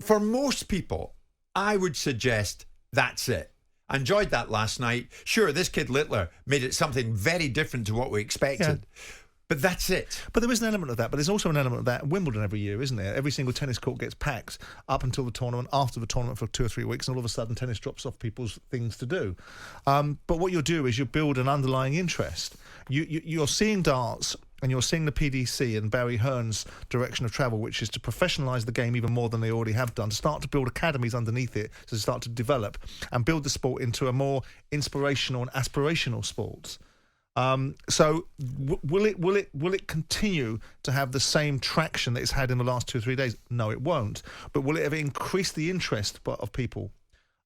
for most people, I would suggest that's it. I enjoyed that last night. Sure, this kid Littler made it something very different to what we expected. Yeah. But that's it. But there is an element of that. But there's also an element of that at Wimbledon every year, isn't there? Every single tennis court gets packed up until the tournament, after the tournament for 2 or 3 weeks, and all of a sudden tennis drops off people's things to do. But what you'll do is you build an underlying interest. You're seeing darts, and you're seeing the PDC and Barry Hearn's direction of travel, which is to professionalise the game even more than they already have done, to start to build academies underneath it, to start to develop and build the sport into a more inspirational and aspirational sport. So will it continue to have the same traction that it's had in the last 2 or 3 days? No, it won't. But will it have increased the interest of people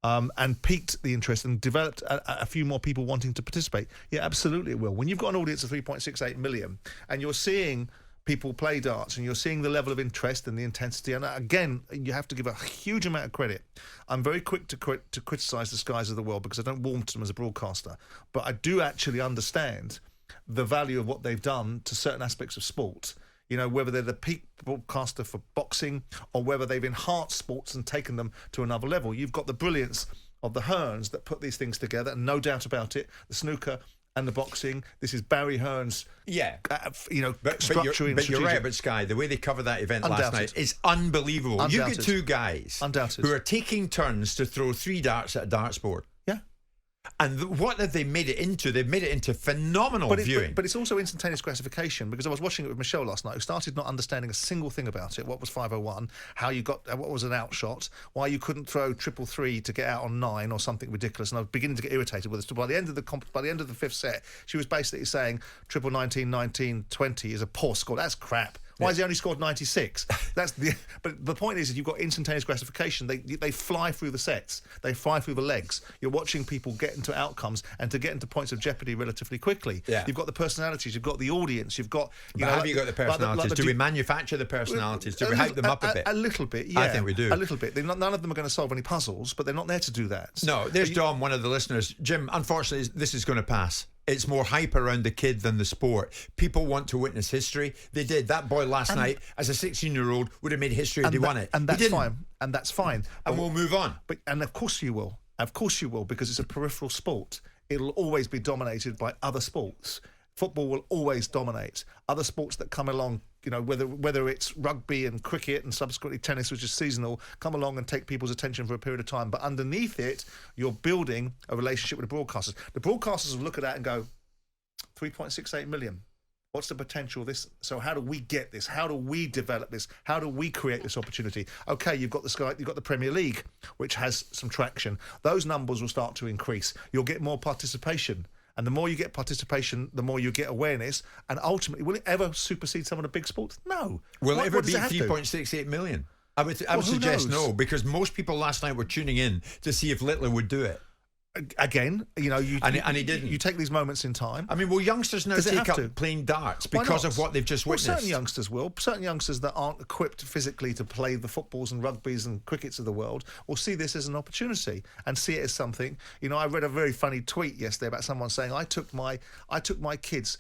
and piqued the interest and developed a few more people wanting to participate? Yeah, absolutely it will. When you've got an audience of 3.68 million and you're seeing people play darts and you're seeing the level of interest and the intensity, and again, you have to give a huge amount of credit. I'm very quick to criticise the Skies of the world because I don't warm to them as a broadcaster, but I do actually understand the value of what they've done to certain aspects of sport. You know, whether they're the peak broadcaster for boxing or whether they've enhanced sports and taken them to another level. You've got the brilliance of the Hearns that put these things together, and no doubt about it, the snooker and the boxing. This is Barry Hearn's, structuring. But you're right about Sky. The way they covered that event last night is unbelievable. Undoubted. You get two guys who are taking turns to throw 3 darts at a darts board. Yeah. And what have they made it into? They've made it into phenomenal viewing. But it's also instantaneous gratification, because I was watching it with Michelle last night, who started not understanding a single thing about it. What was 501? How you got? What was an outshot? Why you couldn't throw 333 to get out on 9 or something ridiculous? And I was beginning to get irritated with it. So by the end of the 5th set, she was basically saying 19, 19, 20 is a poor score. That's crap. Why has he only scored 96? But the point is, you've got instantaneous gratification. They fly through the sets. They fly through the legs. You're watching people get into outcomes and to get into points of jeopardy relatively quickly. Yeah. You've got the personalities. You've got the audience. You've got. Have you got the personalities? Do we manufacture the personalities? Do we hype them up a bit? A little bit, yeah. I think we do. A little bit. None of them are going to solve any puzzles, but they're not there to do that. No, there's Dom, one of the listeners. Jim, unfortunately, this is going to pass. It's more hype around the kid than the sport. People want to witness history. They did. That boy last night, as a 16-year-old, would have made history had he won it. And that's fine. And that's fine. And we'll move on. And of course you will. Of course you will, because it's a peripheral sport. It'll always be dominated by other sports. Football will always dominate. Other sports that come along, you know, whether it's rugby and cricket and subsequently tennis, which is seasonal, come along and take people's attention for a period of time. But underneath it, you're building a relationship with the broadcasters. The broadcasters will look at that and go, 3.68 million. What's the potential of this? So how do we get this? How do we develop this? How do we create this opportunity? Okay, you've got the Premier League, which has some traction. Those numbers will start to increase. You'll get more participation. And the more you get participation, the more you get awareness. And ultimately, will it ever supersede some of the big sports? No. Will it ever be 3.68 million? I would suggest no, because most people last night were tuning in to see if Littler would do it. Again, you know, and he didn't. You take these moments in time. I mean, will youngsters now take up playing darts because of what they've just witnessed? Certain youngsters will. Certain youngsters that aren't equipped physically to play the footballs and rugbies and crickets of the world will see this as an opportunity and see it as something. You know, I read a very funny tweet yesterday about someone saying, I took my kids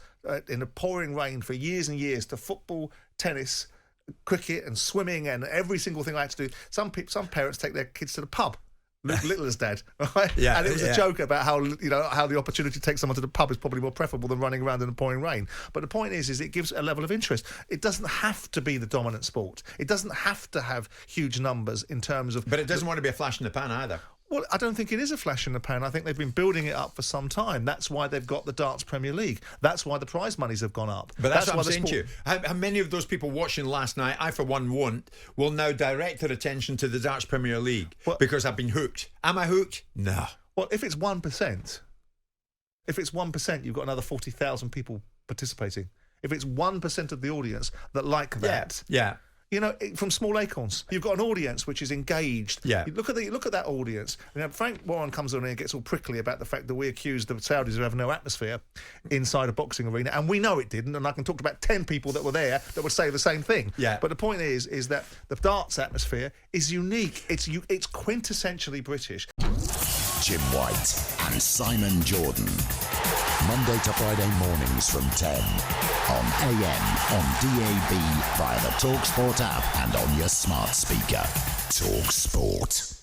in a pouring rain for years and years to football, tennis, cricket and swimming and every single thing I had to do. Some parents take their kids to the pub. Littler's dad, right? Yeah, and it was a joke about how the opportunity to take someone to the pub is probably more preferable than running around in the pouring rain. But the point is it gives a level of interest. It doesn't have to be the dominant sport. It doesn't have to have huge numbers in terms of. But it doesn't want to be a flash in the pan either. Well, I don't think it is a flash in the pan. I think they've been building it up for some time. That's why they've got the Darts Premier League. That's why the prize monies have gone up. But that's what I'm saying to you. How many of those people watching last night, I for one will now direct their attention to the Darts Premier League because I've been hooked. Am I hooked? No. Well, if it's 1%, you've got another 40,000 people participating. If it's 1% of the audience that like that. Yeah. You know, from small acorns, you've got an audience which is engaged. Yeah. You look at that audience. You know, Frank Warren comes on and gets all prickly about the fact that we accused the Saudis of having no atmosphere inside a boxing arena, and we know it didn't. And I can talk about 10 people that were there that would say the same thing. Yeah. But the point is that the darts atmosphere is unique. It's quintessentially British. Jim White and Simon Jordan. Monday to Friday mornings from 10. On AM, on DAB, via the TalkSPORT app and on your smart speaker. TalkSPORT.